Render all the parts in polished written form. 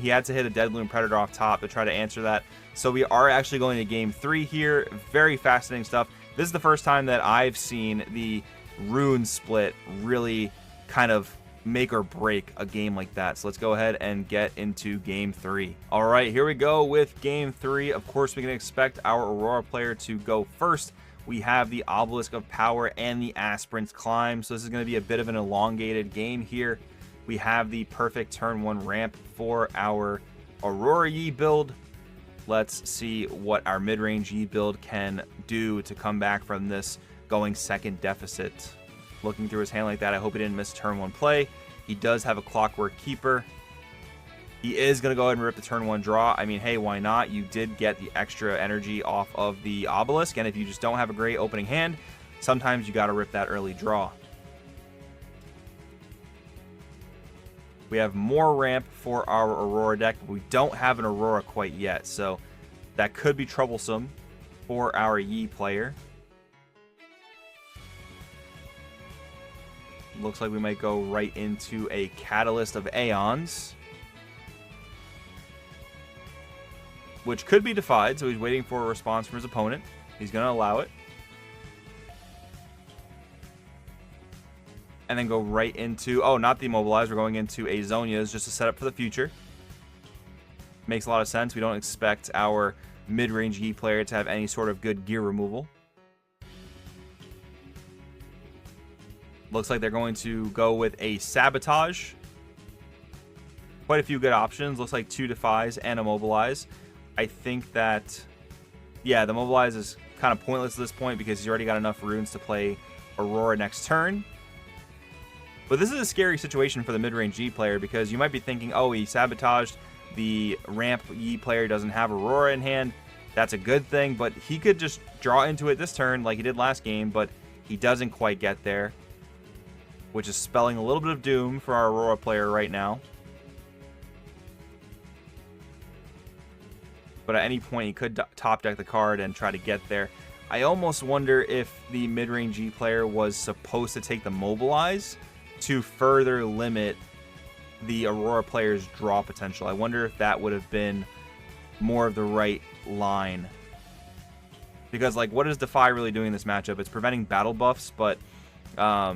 He had to hit a Dead Loon Predator off top to try to answer that. So we are actually going to game 3 here. Very fascinating stuff. This is the first time that I've seen the rune split really kind of make or break a game like that. So let's go ahead and get into game 3. All right, here we go with game 3. Of course, we can expect our Aurora player to go first. We have the Obelisk of Power and the Aspirant's Climb. So this is going to be a bit of an elongated game here. We have the perfect turn 1 ramp for our Aurora Yi build. Let's see what our mid-range Yi build can do to come back from this going second deficit. Looking through his hand like that, I hope he didn't miss turn 1 play. He does have a Clockwork Keeper. He is going to go ahead and rip the turn 1 draw. I mean, hey, why not? You did get the extra energy off of the Obelisk, and if you just don't have a great opening hand, sometimes you got to rip that early draw. We have more ramp for our Aurora deck, but we don't have an Aurora quite yet, so that could be troublesome for our Yi player. Looks like we might go right into a Catalyst of Aeons, which could be defied, so he's waiting for a response from his opponent. He's going to allow it. And then go right into, oh, not the Immobilize, we're going into a Zonia's just to set up for the future. Makes a lot of sense. We don't expect our mid-range Yi player to have any sort of good gear removal. Looks like they're going to go with a Sabotage. Quite a few good options. Looks like 2 Defies and a Mobilize. I think that, yeah, the Mobilize is kind of pointless at this point because he's already got enough runes to play Aurora next turn. But this is a scary situation for the mid-range Yi player because you might be thinking, oh, he sabotaged the ramp Yi player, doesn't have Aurora in hand. That's a good thing, but he could just draw into it this turn like he did last game, but he doesn't quite get there, which is spelling a little bit of doom for our Aurora player right now. But at any point, he could top deck the card and try to get there. I almost wonder if the mid-range Yi player was supposed to take the Mobilize to further limit the Aurora player's draw potential. I wonder if that would have been more of the right line. Because, like, what is Defy really doing in this matchup? It's preventing battle buffs, but I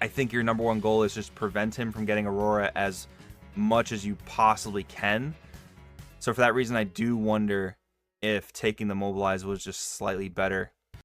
think your number one goal is just prevent him from getting Aurora as much as you possibly can. So for that reason, I do wonder if taking the Mobilize was just slightly better.